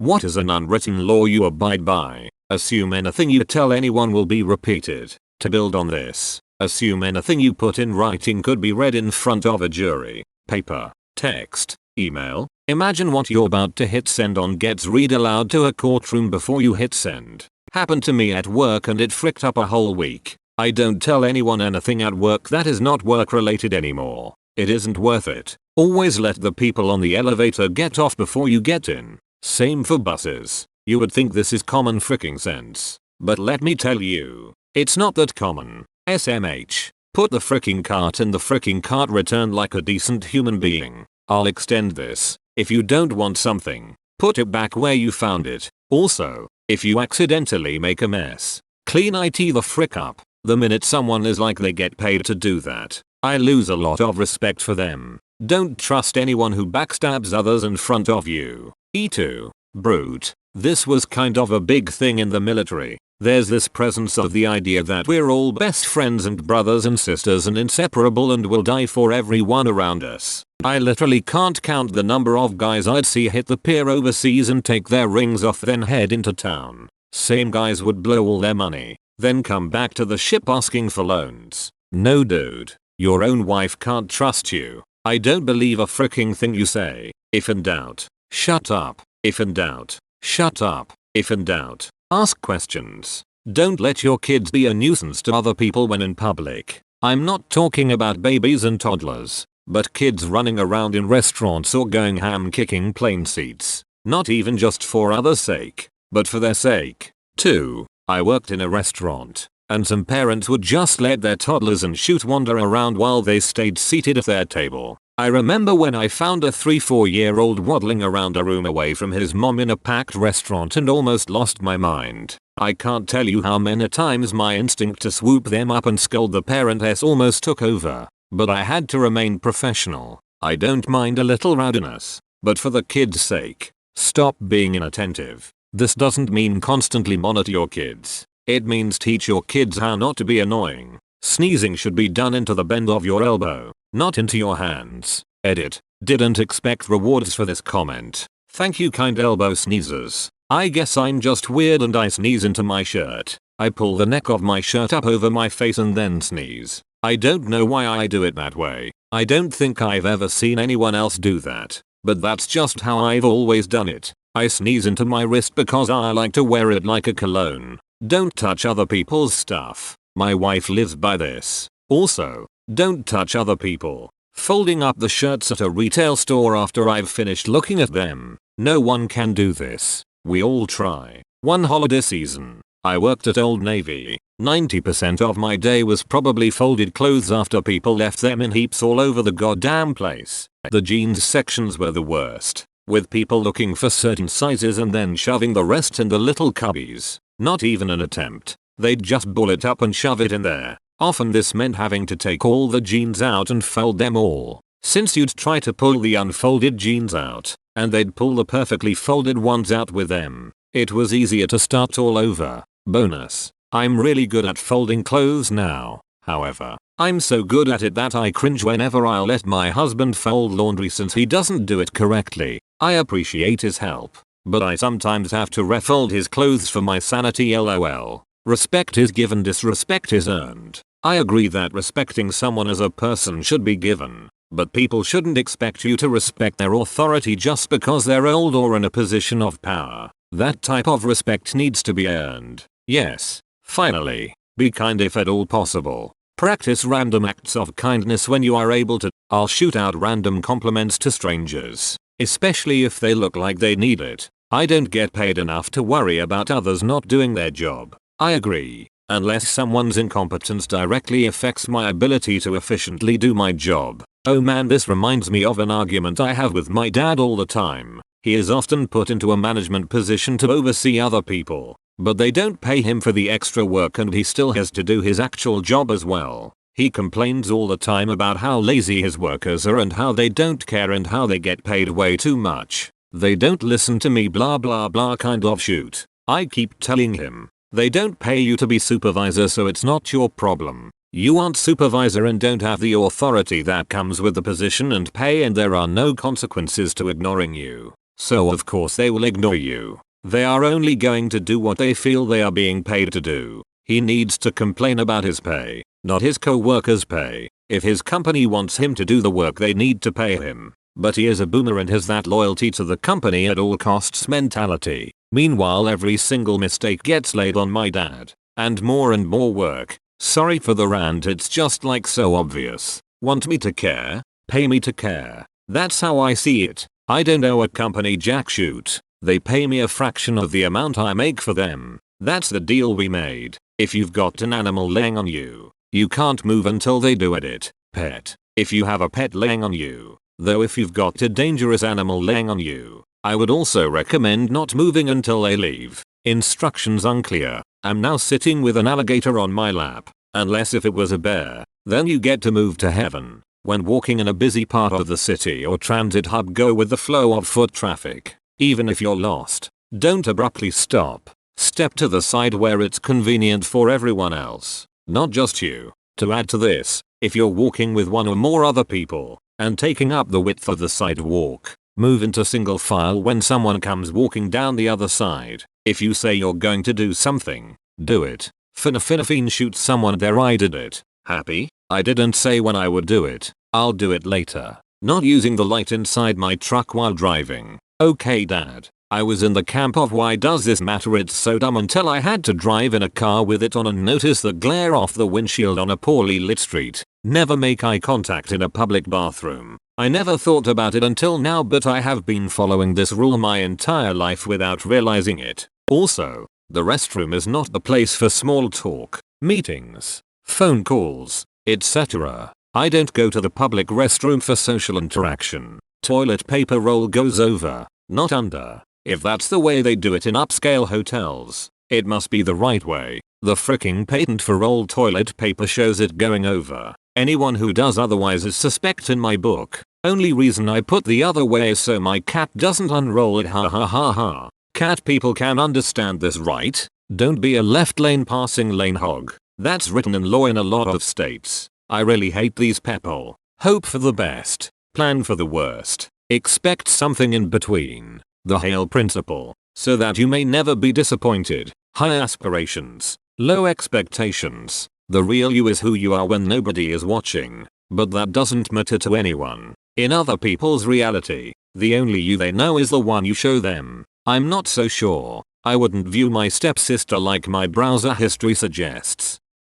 What is an unwritten law you abide by? Assume anything you tell anyone will be repeated. To build on this, assume anything you put in writing could be read in front of a jury. Paper, text, email. Imagine what you're about to hit send on gets read aloud to a courtroom before you hit send. Happened to me at work and it fricked up a whole week. I don't tell anyone anything at work that is not work related anymore. It isn't worth it. Always let the people on the elevator get off before you get in. Same for buses. You would think this is common fricking sense. But let me tell you, it's not that common. SMH. Put the fricking cart in the fricking cart, return like a decent human being. I'll extend this. If you don't want something, put it back where you found it. Also, if you accidentally make a mess, clean it the frick up. The minute someone is like they get paid to do that, I lose a lot of respect for them. Don't trust anyone who backstabs others in front of you. E2. Brute. This was kind of a big thing in the military. There's this presence of the idea that we're all best friends and brothers and sisters and inseparable and will die for everyone around us. I literally can't count the number of guys I'd see hit the pier overseas and take their rings off then head into town. Same guys would blow all their money, then come back to the ship asking for loans. No dude, your own wife can't trust you. I don't believe a fricking thing you say. If in doubt, shut up. If in doubt, shut up. If in doubt, ask questions. Don't let your kids be a nuisance to other people when in public. I'm not talking about babies and toddlers, but kids running around in restaurants or going ham kicking plane seats. Not even just for others' sake, but for their sake, too. I worked in a restaurant, and some parents would just let their toddlers and shoot wander around while they stayed seated at their table. I remember when I found a 3-4-year-old waddling around a room away from his mom in a packed restaurant and almost lost my mind. I can't tell you how many times my instinct to swoop them up and scold the parents almost took over, but I had to remain professional. I don't mind a little rowdiness, but for the kids' sake, stop being inattentive. This doesn't mean constantly monitor your kids. It means teach your kids how not to be annoying. Sneezing should be done into the bend of your elbow, not into your hands. Edit. Didn't expect rewards for this comment. Thank you, kind elbow sneezers. I guess I'm just weird and I sneeze into my shirt. I pull the neck of my shirt up over my face and then sneeze. I don't know why I do it that way. I don't think I've ever seen anyone else do that, but that's just how I've always done it. I sneeze into my wrist because I like to wear it like a cologne. Don't touch other people's stuff. My wife lives by this. Also, don't touch other people. Folding up the shirts at a retail store after I've finished looking at them. No one can do this. We all try. One holiday season, I worked at Old Navy. 90% of my day was probably folded clothes after people left them in heaps all over the goddamn place. The jeans sections were the worst, with people looking for certain sizes and then shoving the rest in the little cubbies. Not even an attempt. They'd just pull it up and shove it in there. Often this meant having to take all the jeans out and fold them all. Since you'd try to pull the unfolded jeans out, and they'd pull the perfectly folded ones out with them, it was easier to start all over. Bonus. I'm really good at folding clothes now. However, I'm so good at it that I cringe whenever I let my husband fold laundry since he doesn't do it correctly. I appreciate his help, but I sometimes have to refold his clothes for my sanity, lol. Respect is given, disrespect is earned. I agree that respecting someone as a person should be given, but people shouldn't expect you to respect their authority just because they're old or in a position of power. That type of respect needs to be earned. Yes. Finally, be kind if at all possible. Practice random acts of kindness when you are able to. I'll shoot out random compliments to strangers, especially if they look like they need it. I don't get paid enough to worry about others not doing their job. I agree, unless someone's incompetence directly affects my ability to efficiently do my job. Oh man, this reminds me of an argument I have with my dad all the time. He is often put into a management position to oversee other people, but they don't pay him for the extra work and he still has to do his actual job as well. He complains all the time about how lazy his workers are and how they don't care and how they get paid way too much. They don't listen to me, blah blah blah kind of shoot. I keep telling him, they don't pay you to be supervisor, so it's not your problem. You aren't supervisor and don't have the authority that comes with the position and pay, and there are no consequences to ignoring you. So of course they will ignore you. They are only going to do what they feel they are being paid to do. He needs to complain about his pay, not his co-workers' pay. If his company wants him to do the work, they need to pay him. But he is a boomer and has that loyalty to the company at all costs mentality. Meanwhile, every single mistake gets laid on my dad. And more work. Sorry for the rant, it's just like so obvious. Want me to care? Pay me to care. That's how I see it. I don't owe a company jack shoot. They pay me a fraction of the amount I make for them. That's the deal we made. If you've got an animal laying on you, you can't move until they do it. Pet. If you have a pet laying on you. Though if you've got a dangerous animal laying on you, I would also recommend not moving until they leave. Instructions unclear. I'm now sitting with an alligator on my lap. Unless if it was a bear, then you get to move to heaven. When walking in a busy part of the city or transit hub, go with the flow of foot traffic. Even if you're lost, don't abruptly stop. Step to the side where it's convenient for everyone else, not just you. To add to this, if you're walking with one or more other people and taking up the width of the sidewalk, move into single file when someone comes walking down the other side. If you say you're going to do something, do it. Finna shoot someone there. I did it. Happy? I didn't say when I would do it. I'll do it later. Not using the light inside my truck while driving. Okay dad. I was in the camp of why does this matter, it's so dumb, until I had to drive in a car with it on and notice the glare off the windshield on a poorly lit street. Never make eye contact in a public bathroom. I never thought about it until now, but I have been following this rule my entire life without realizing it. Also, the restroom is not the place for small talk, meetings, phone calls, etc. I don't go to the public restroom for social interaction. Toilet paper roll goes over, not under. If that's the way they do it in upscale hotels, it must be the right way. The fricking patent for rolled toilet paper shows it going over. Anyone who does otherwise is suspect in my book. Only reason I put the other way is so my cat doesn't unroll it. Ha ha ha ha. Cat people can understand this, right? Don't be a left lane passing lane hog. That's written in law in a lot of states. I really hate these people. Hope for the best. Plan for the worst. Expect something in between. The Hale principle. So that you may never be disappointed. High aspirations. Low expectations. The real you is who you are when nobody is watching. But that doesn't matter to anyone. In other people's reality, the only you they know is the one you show them. I'm not so sure. I wouldn't view my stepsister like my browser history suggests.